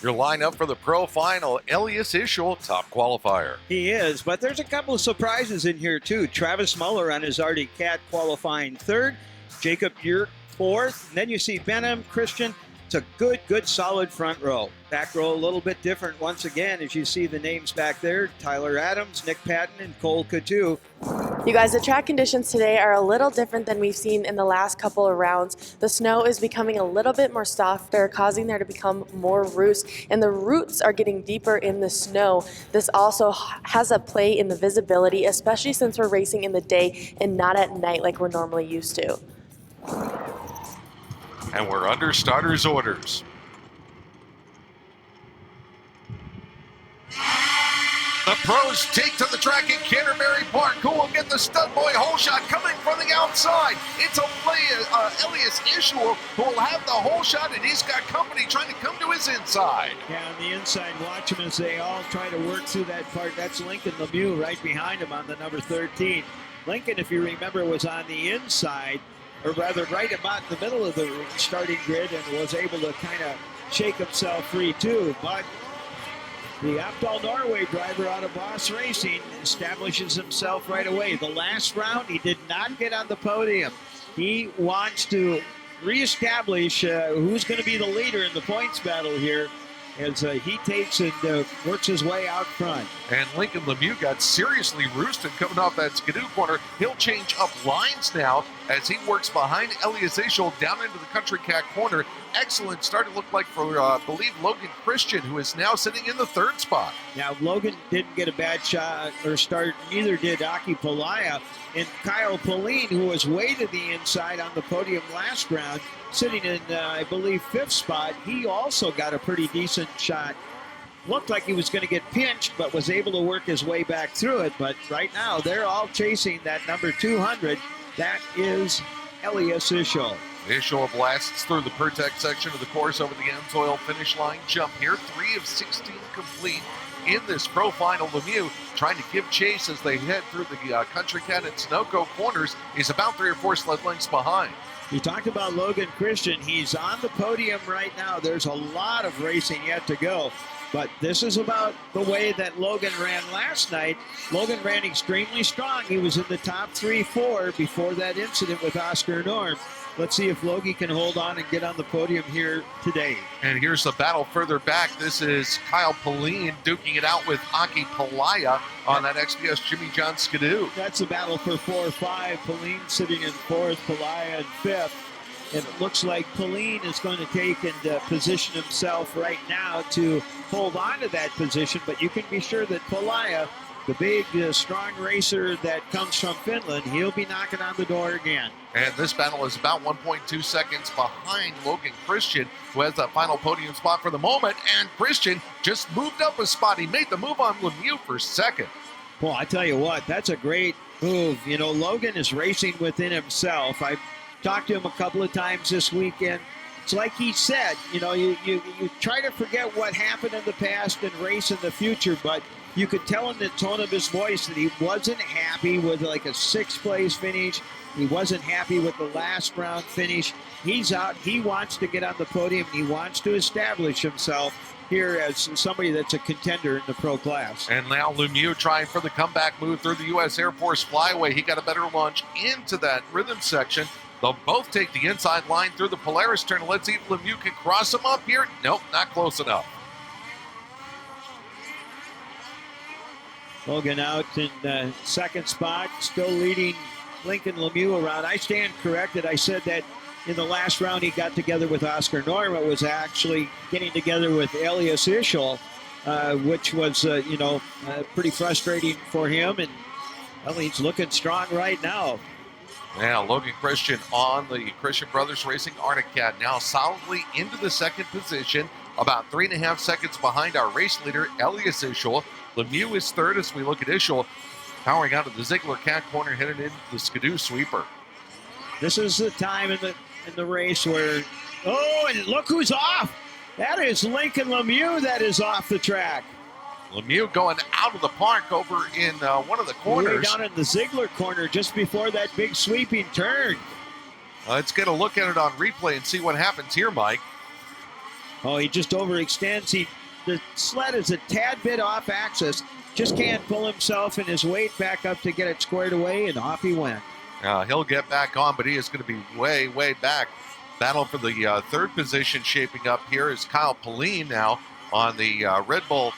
Your lineup for the pro final, Elias Isohel, top qualifier. He is, but there's a couple of surprises in here too. Travis Muller on his Arctic Cat qualifying third, Jacob Yerk fourth, and then you see Logan Christian. It's a good, solid front row. Back row a little bit different once again, as you see the names back there, Tyler Adams, Nick Patton, and Cole Coutu. You guys, the track conditions today are a little different than we've seen in the last couple of rounds. The snow is becoming a little bit more softer, causing there to become more roots, and the roots are getting deeper in the snow. This also has a play in the visibility, especially since we're racing in the day and not at night like we're normally used to. And we're under starters' orders. The pros take to the track at Canterbury Park. Who will get the stud boy hole shot coming from the outside? It's Elias Isohel who will have the hole shot, and he's got company trying to come to his inside. Yeah, on the inside, watch them as they all try to work through that part. That's Lincoln Lemieux right behind him on the number 13. Lincoln, if you remember, was on the inside, or rather right about in the middle of the starting grid, and was able to kind of shake himself free too. But the Opdal Norway driver out of Boss Racing establishes himself right away. The last round, he did not get on the podium. He wants to reestablish who's going to be the leader in the points battle here, as he takes and works his way out front. And Lincoln Lemieux got seriously roosted coming off that skidoo corner. He'll change up lines now as he works behind Elias Isohel down into the Country Cat corner. Excellent start, it looked like, for, I believe, Logan Christian, who is now sitting in the third spot. Now, Logan didn't get a bad shot or start, neither did Aki Pallin. And Kyle Pallin, who was way to the inside on the podium last round, sitting in, I believe, fifth spot, he also got a pretty decent shot. Looked like he was going to get pinched, but was able to work his way back through it. But right now, they're all chasing that number 200. That is Elias Isohel. Isohel blasts through the Pirtek section of the course over the AMSOIL finish line jump here. 3 of 16 complete in this pro final. Lemieux trying to give chase as they head through the Country Cat and Snocross corners. He's about 3 or 4 sled lengths behind. You talked about Logan Christian. He's on the podium right now. There's a lot of racing yet to go. But this is about the way that Logan ran last night. Logan ran extremely strong. He was in the top 3-4 before that incident with Oscar Norm. Let's see if Logie can hold on and get on the podium here today. And here's the battle further back. This is Kyle Pallin duking it out with Aki Pallin on that XPS Jimmy John skidoo. That's a battle for 4-5. Pallin sitting in fourth, Pallin in fifth. And it looks like Pallin is going to take and position himself right now to hold on to that position. But you can be sure that Pallin, the big, strong racer that comes from Finland, he'll be knocking on the door again. And this battle is about 1.2 seconds behind Logan Christian, who has that final podium spot for the moment. And Christian just moved up a spot. He made the move on Lemieux for second. Well, I tell you what, that's a great move. You know, Logan is racing within himself. I've talked to him a couple of times this weekend. It's like he said, you know, you try to forget what happened in the past and race in the future, but you could tell in the tone of his voice that he wasn't happy with like a 6th place finish. He wasn't happy with the last round finish. He's out. He wants to get on the podium. He wants to establish himself here as somebody that's a contender in the pro class. And now Lemieux trying for the comeback move through the U.S. Air Force Flyway. He got a better launch into that rhythm section. They'll both take the inside line through the Polaris turn. Let's see if Lemieux can cross him up here. Nope, not close enough. Logan out in second spot, still leading Lincoln Lemieux around. I stand corrected. I said that in the last round he got together with Oscar Norm. It was actually getting together with Elias Isohel, which was, pretty frustrating for him. And, well, he's looking strong right now. Now, Logan Christian on the Christian Brothers Racing Arctic Cat, now solidly into the second position, about 3.5 seconds behind our race leader, Elias Isohel. Lemieux is third as we look at Isohel powering out of the Ziegler Cat corner, headed into the skidoo sweeper. This is the time in the race where, and look who's off. That is Lincoln Lemieux that is off the track. Lemieux going out of the park over in one of the corners. Way down in the Ziegler corner just before that big sweeping turn. Let's get a look at it on replay and see what happens here, Mike. Oh, he just overextends. The sled is a tad bit off axis. Just can't pull himself and his weight back up to get it squared away, and off he went. He'll get back on, but he is going to be way, way back. Battle for the third position shaping up here is Kyle Pallin now on the Red Bull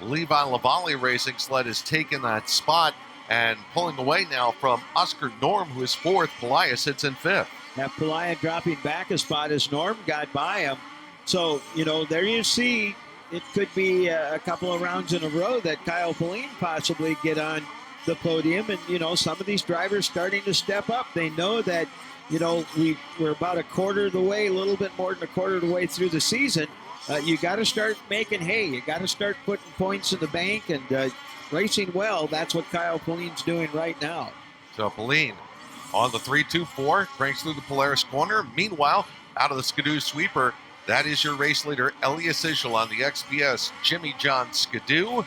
Levi Lavallee Racing sled has taken that spot and pulling away now from Oscar Norm, who is fourth. Pallin sits in fifth. Now Pallin dropping back a spot as Norm got by him. So, there you see it could be a couple of rounds in a row that Kyle Pallin possibly get on the podium. And, some of these drivers starting to step up. They know that, we're about a quarter of the way, a little bit more than a quarter of the way through the season. You got to start making hay. You got to start putting points in the bank and racing well. That's what Kyle Pallin's doing right now. So Pallin on the 3-2-4, cranks through the Polaris corner. Meanwhile, out of the Skidoo sweeper, that is your race leader, Elias Isohel on the XPS Jimmy John Skidoo,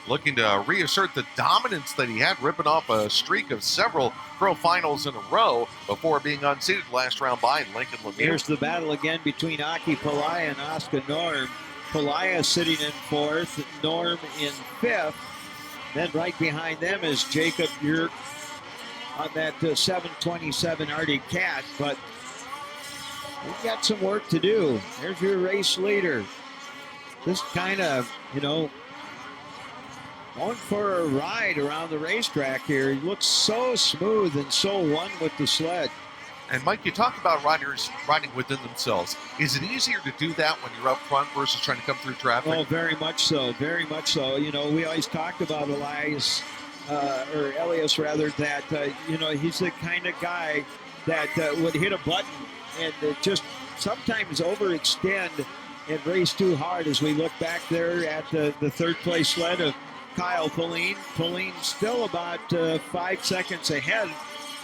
looking to reassert the dominance that he had, ripping off a streak of several Pro Finals in a row before being unseated last round by Lincoln Lemieux. Here's the battle again between Aki Pallin and Oscar Norm. Pallin sitting in fourth, Norm in fifth. Then right behind them is Jacob Yerk on that 727 Arctic Cat, but we've got some work to do. There's your race leader. Just kind of, going for a ride around the racetrack here. He looks so smooth and so one with the sled. And Mike, you talk about riders riding within themselves. Is it easier to do that when you're up front versus trying to come through traffic? Oh, very much so. Very much so. We always talked about Elias, that, he's the kind of guy that would hit a button and just sometimes overextend and race too hard. As we look back there at the third place sled of Kyle Pallin. Pallin still about 5 seconds ahead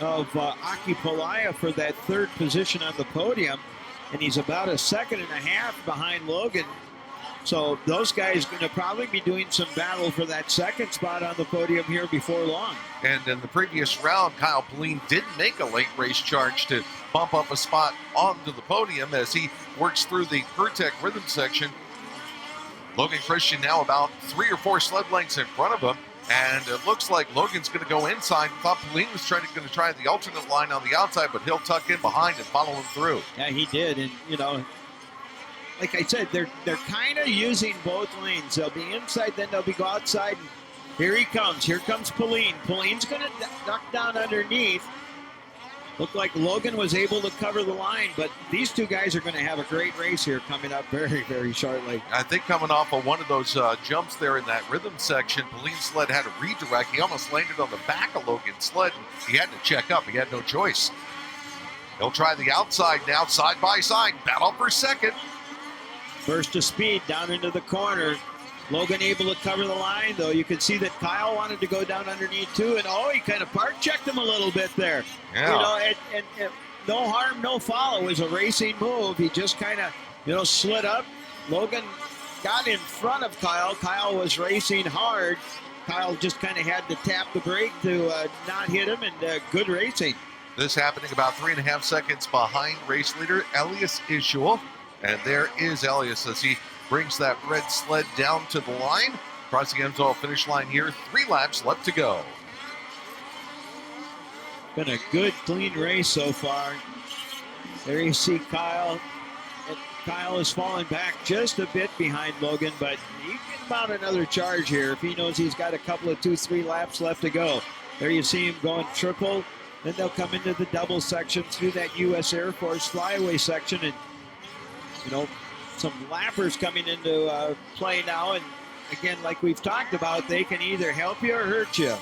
of Aki Pallin for that third position on the podium, and he's about a second and a half behind Logan. So those guys are going to probably be doing some battle for that second spot on the podium here before long. And in the previous round, Kyle Pallin didn't make a late race charge to bump up a spot onto the podium as he works through the Pirtek rhythm section. Logan Christian now about 3 or 4 sled lengths in front of him, and it looks like Logan's going to go inside. Thought Pallin was going to try the alternate line on the outside, but he'll tuck in behind and follow him through. Yeah, he did, and like I said, they're kind of using both lanes. They'll be inside, then they'll go outside. And here he comes. Here comes Pallin. Pallin's going to duck down underneath. Looked like Logan was able to cover the line, but these two guys are going to have a great race here coming up very, very shortly. I think coming off of one of those jumps there in that rhythm section, Pallin's sled had a redirect. He almost landed on the back of Logan's sled, and he had to check up. He had no choice. He'll try the outside now, side by side, battle for second. Burst of speed down into the corner. Logan able to cover the line, though. You can see that Kyle wanted to go down underneath, too. And, he kind of park-checked him a little bit there. Yeah. And no harm, no foul. It was a racing move. He just kind of, slid up. Logan got in front of Kyle. Kyle was racing hard. Kyle just kind of had to tap the brake to not hit him, and good racing. This happening about 3.5 seconds behind race leader Elias Isohel. And there is Elias as he brings that red sled down to the line. Across the AMSOIL finish line here. 3 laps left to go. Been a good, clean race so far. There you see Kyle. And Kyle is falling back just a bit behind Logan, but he can mount another charge here if he knows he's got a couple of 2-3 laps left to go. There you see him going triple. Then they'll come into the double section through that U.S. Air Force flyaway section, and some lappers coming into play now. And again, like we've talked about, they can either help you or hurt you.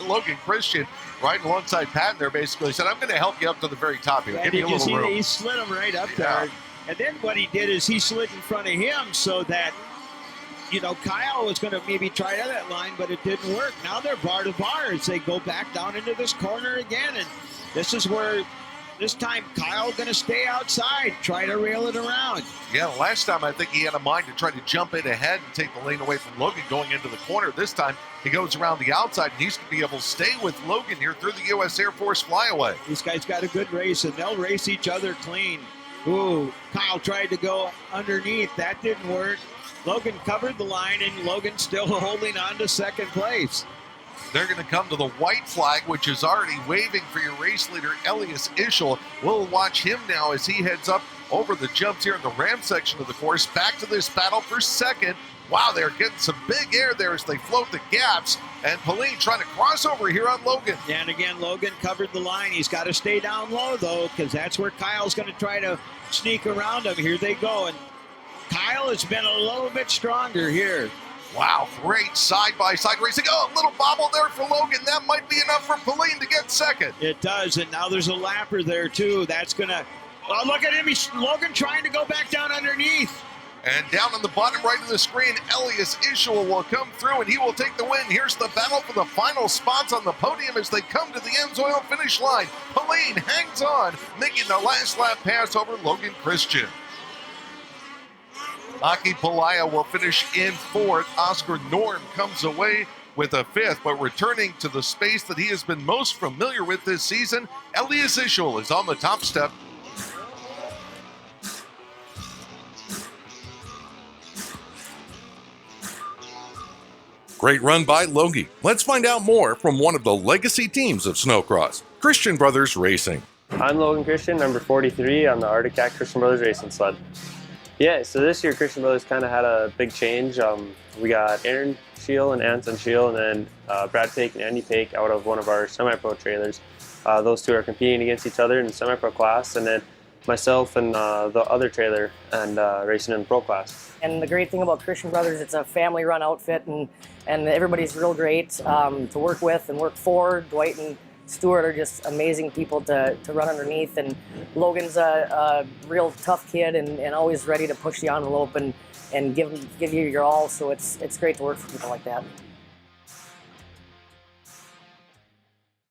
Logan Christian riding alongside Patton there basically said, I'm going to help you up to the very top here. Give me a little room. He slid him right up there. And then what he did is he slid in front of him so that, Kyle was going to maybe try that line, but it didn't work. Now they're bar to bar as they go back down into this corner again. And this is where this time Kyle going to stay outside, try to rail it around. Yeah, last time I think he had a mind to try to jump in ahead and take the lane away from Logan going into the corner. This time he goes around the outside and he's going to be able to stay with Logan here through the U.S. Air Force flyaway. These guys got a good race, and they'll race each other clean. Ooh, Kyle tried to go underneath. That didn't work. Logan covered the line, and Logan still holding on to second place. They're going to come to the white flag, which is already waving for your race leader, Elias Isohel. We'll watch him now as he heads up over the jumps here in the ram section of the course. Back to this battle for second. Wow, they're getting some big air there as they float the gaps. And Pallin trying to cross over here on Logan. And again, Logan covered the line. He's got to stay down low, though, because that's where Kyle's going to try to sneak around him. Here they go. And Kyle has been a little bit stronger here. Wow, great side-by-side racing. Oh, a little bobble there for Logan. That might be enough for Pallin to get second. It does, and now there's a lapper there, too. That's going to... Oh, look at him. Logan trying to go back down underneath. And down on the bottom right of the screen, Elias Isohel will come through, and he will take the win. Here's the battle for the final spots on the podium as they come to the AMSOIL finish line. Pallin hangs on, making the last lap pass over Logan Christian. Aki Palaya will finish in fourth. Oscar Norm comes away with a fifth, but returning to the space that he has been most familiar with this season, Elias Isohel is on the top step. Great run by Logie. Let's find out more from one of the legacy teams of Snocross, Christian Brothers Racing. I'm Logan Christian, number 43 on the Arctic Cat Christian Brothers Racing sled. Yeah, so this year Christian Brothers kind of had a big change. We got Aaron Scheel and Anton Scheel, and then Brad Pake and Andy Pake out of one of our semi-pro trailers. Those two are competing against each other in the semi-pro class, and then myself and the other trailer and racing in the pro class. And the great thing about Christian Brothers, it's a family-run outfit, and everybody's real great to work with and work for. Dwight and Stuart are just amazing people to run underneath, and Logan's a real tough kid and always ready to push the envelope and give you your all. So it's great to work for people like that.